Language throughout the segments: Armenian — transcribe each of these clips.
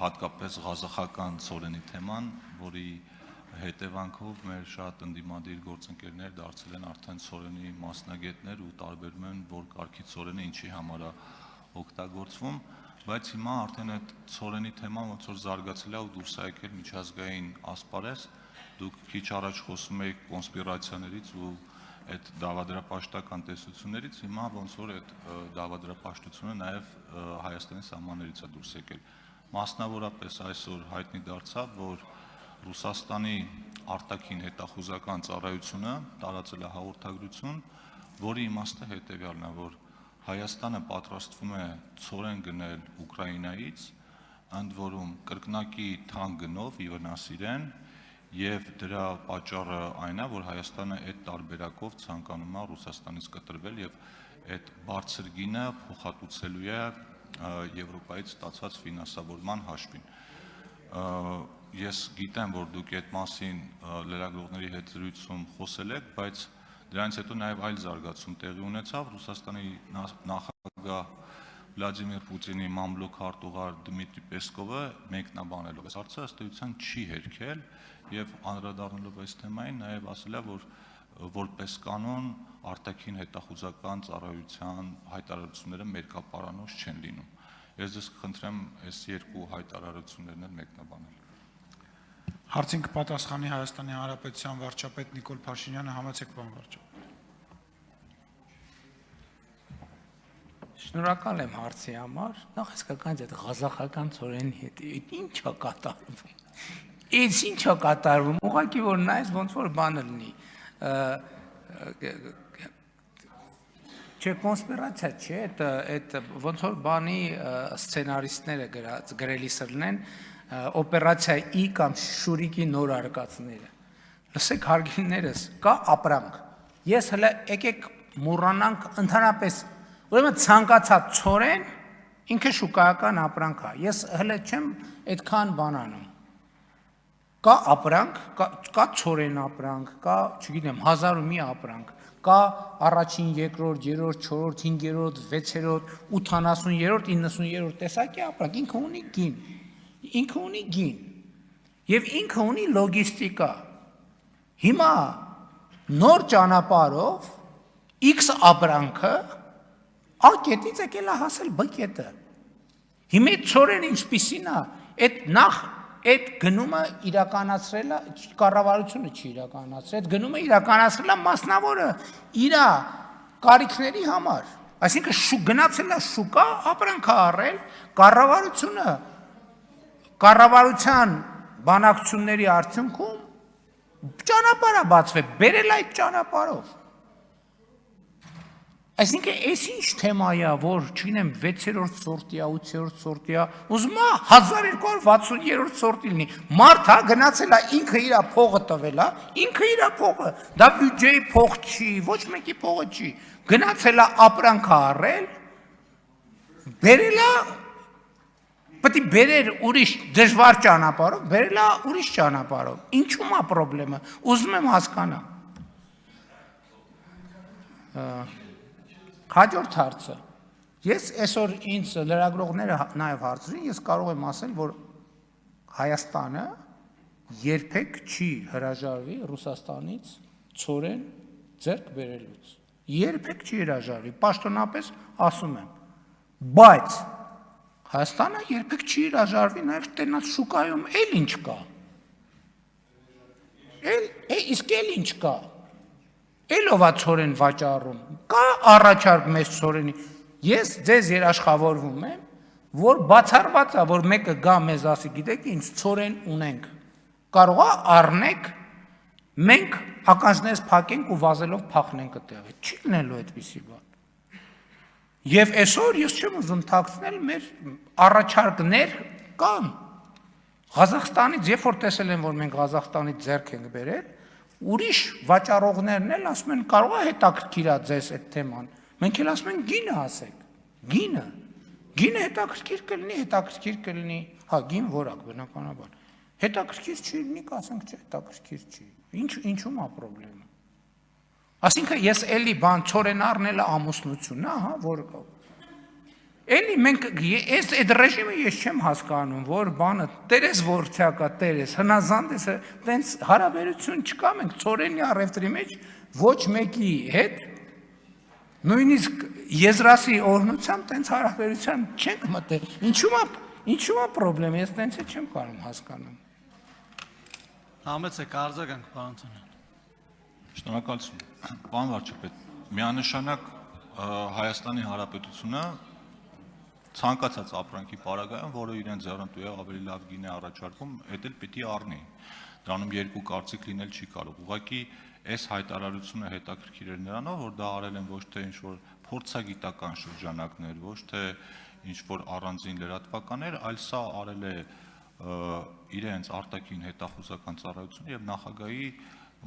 հատկապես ղազախական ծորենի թեման, որի հետևանքով մեր շատ ընդդիմադիր գործընկերներ դարձել են արդեն ծորենի մասնագետներ ու տարբերում են, որ կարգի ծորենը ինչի համար է օգտագործվում, բայց հիմա արդեն այդ ծորենի թեման ոնց որ զարգացել է ու դուրս է եկել միջազգային ասպարեզ, դուք քիչ առաջ խոսում եք կոնսպիրացիաներից ու այդ դավադրապաշտական տեսություններից, հիմա ոնց որ այդ դավադրապաշտությունը նաև Հայաստանի սահմաններից է դուրս եկել։ Մասնավորապես այսօր հայտնի դարձավ, որ Ռուսաստանի արտաքին հետախուզական ծառայությունը տարածել է հաղորդագրություն, որի իմաստը հետևյալն է, որ Հայաստանը պատրաստվում է ծորեն գնել Ուկրաինայից, ընդ որում կրկնակի թանկ գնով ի վնաս իրեն, եւ դրա պատճառը այն է, որ Հայաստանը այդ տարբերակով ցանկանում է Ռուսաստանից կտրվել եւ այդ բարձր գինը փոխհատուցելու է Եվրոպայից ստացած ֆինանսավորման հաշվին։ Ես գիտեմ, որ դուք այդ մասին լրագրողների հետ զրույցում խոսել եք, բայց դրանից հետո նաև այլ զարգացում տեղի ունեցավ Ռուսաստանի նախագահ Վլադիմիր Պուտինի մամլոք արտուղար Դմիտրի Պեսկովը մեկնաբանելով այս հարցը ըստ էության չի հերքել եւ անդրադառնալով այս թեմային նաև ասել է, որ որպես կանոն արտաքին հետախուզական ծառայության հայտարարությունները մերկապարանոց չեն լինում։ Ես ձեզ կխնդրեմ այս երկու հայտարարություններն էլ մեկնաբանել։ Հարցին կպատասխանի Հայաստանի Հանրապետության վարչապետ Նիկոլ Փաշինյանը, համեցեք պարոն վարչապետ։ Շնորհակալ եմ հարցի համար։ Նախ հասկական այդ ղազախական ծորենի հետ ինչ է կատարվում։ Ինչ է կատարվում, ուղղակի որ նայես ոնց որ բանը լինի։ Չէ, կոնսպիրացիա չէ, այդ ոնց որ բանի սցենարիստները գրելիս լինեն օպերացիա ի կամ շուրիկի նոր արկածները։ Լսեք հարգիններս, կա ապրանք։ Ես հələ եկեք մոռանանք ընդհանրապես, ուրեմն ցանկացած ծորեն ինքը շուկայական ապրանք է։ Ես հələ չեմ այդքան բան անում։ Կա ապրանք, կա ծորեն ապրանք, կա, չգիտեմ, 1000 ու մի ապրանք, կա առաջին, երկրորդ, երրորդ, չորրորդ, 5-րդ, 6-րդ, 80-րդ, 90-րդ տեսակի ապրանք, ինքը ունի գին։ Ինքը ունի գին եւ ինքը ունի լոգիստիկա։ Հիմա նոր ճանապարհով X ապրանքը A կետից եկել է հասել B կետը։ Հիմա ծորեն ինչպիսին է, այդ նախ այդ գնումը իրականացրել է կառավարությունը չի իրականացրել, այդ գնումը իրականացրել է մասնավորը իր կարիքների համար։ Այսինքն գնացել է շուկա, ապրանք է առել, կառավարության բանակցությունների արդյունքում ճանապարհ է բացվել, բերել այդ ճանապարհով։ Այսինքն այս ինչ թեմա է, որ չգիտեմ 6-րդ սորտի է, 8-րդ սորտի է, ուզում է 1260-րդ սորտի լինի։ Մարդ գնացել է ինքը իր փողը տվել է, ինքը իր փողը, դա բյուջեի փող չի, ոչ մեկի փողը չի։ Գնացել է ապրանք առել, բերել է Պետք է բերեր ուրիշ դժվար ճանապարհով, բերել է ուրիշ ճանապարհով։ Ինչու՞մ է խնդրումը։ Ուզում եմ հասկանալ։ Հաջորդ հարցը։ Ես այսօր ինձ լրագրողները նաև հարցրին, ես կարող եմ ասել, որ Հայաստանը երբեք չի հրաժարվի Ռուսաստանից ծորեն ձեռք բերելուց։ Երբեք չի հրաժարվի, պաշտոնապես ասում եմ։ Բայց Հայաստանը երբեք չի հրաժարվի նաև տենաց շուկայում էլ ինչ կա։ Իսկ էլ ինչ կա։ Էլով է ծորեն վաճառում։ Կա առաջարկ մեծ ծորենի։ Ես ձեզ երաշխավորվում եմ, որ բացառված է, որ մեկը գա մեզ ասի, գիտեք ինչ, ծորեն ունենք։ Կարող է առնեք, մենք ականջներս փակենք ու վազելով փախնենք այդտեղից։ Չի լինելու այդպիսի բան։ Եվ այսօր ես չեմ ուզում թաքցնել մեր առաջարկներ կան։ Ղազախստանից, երբ որ տեսել են, որ մենք Ղազախստանից ձեռք ենք բերել, ուրիշ վաճառողներն էլ ասում են, կարող է հետաքրքիր է ձեզ այդ թեման։ Մենք էլ ասում ենք գինը ասեք, գինը հետաքրքիր կլինի, հա, գին որակ բնականաբար։ Հետաքրքիր չի լինի, կասենք չէ, հետաքրքիր չի։ Ինչու՞մ է խնդրումը։ Այսինքն ես էլի բան ծորեն առնելը ամուսնություն, հա, որ Էլի մենք այդ ռեժիմը ես չեմ հասկանում, որ բանը տերես որթյակա, տերես հնազանդ է, տենց հարաբերություն չկա, մենք ծորենի առևտրի մեջ ոչ մեկի հետ նույնիսկ եզրասի օրհնությամբ տենց հարաբերության չենք մտել։ Ինչու՞ է խնդրեմ, ես տենց է չեմ կարող հասկանում։ Համեցեք արձագանք, պարոն Թոնյան։ Շնորհակալություն։ Պարոն վարչապետ, միանշանակ Հայաստանի Հանրապետությունը ցանկացած ապրանքի պարագայում, որը իրեն ձեռնտու է ավելի լավ գինե առաջարկում, դա էլ պիտի առնի։ Դրանում երկու կարծիք լինել չի կարող։ Ուղղակի այս հայտարարությունը հետաքրքիր էր նրանով, որ դա արել են ոչ թե ինչ-որ փորձագիտական շրջանակներ, ոչ թե ինչ-որ առանձին լրատվականներ, այլ սա արել է իրենց արտաքին հետախուզական ծառայությունը եւ նախագահի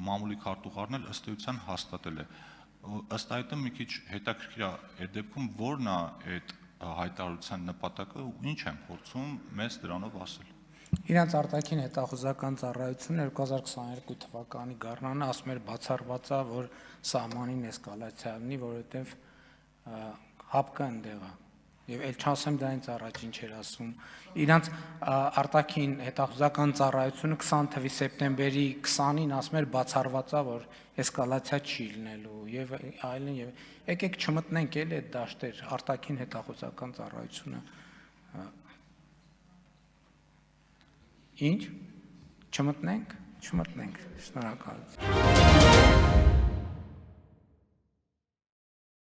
մամուլի քարտուղարն էլ ըստ էության հաստատել է։ Ըստ այդմ մի քիչ հետաքրքիր է այդ դեպքում որն է այդ հայտարարության նպատակը ու ինչ են փորձում մեզ դրանով ասել։ Իրանց արտաքին հետախուզական ծառայությունը 2022 թվականի գարնանը ասում էր բացառված է, որ սահմանին էսկալացիա լինի, որովհետև հապկա ընդեղ է։ Եվ էլ չասեմ դա ինձ առաջ ինչ էր ասում։ Իրանց արտաքին հետախուզական ծառայությունը 20 թվականի սեպտեմբերի 20-ին ասում էր բացառված է, որ էսկալացիա չի լինելու եւ այլն եւ եկեք չմտնենք էլ այդ դաշտեր արտաքին հետախուզական ծառայությունը Ինչ չմտնենք շնորհակալություն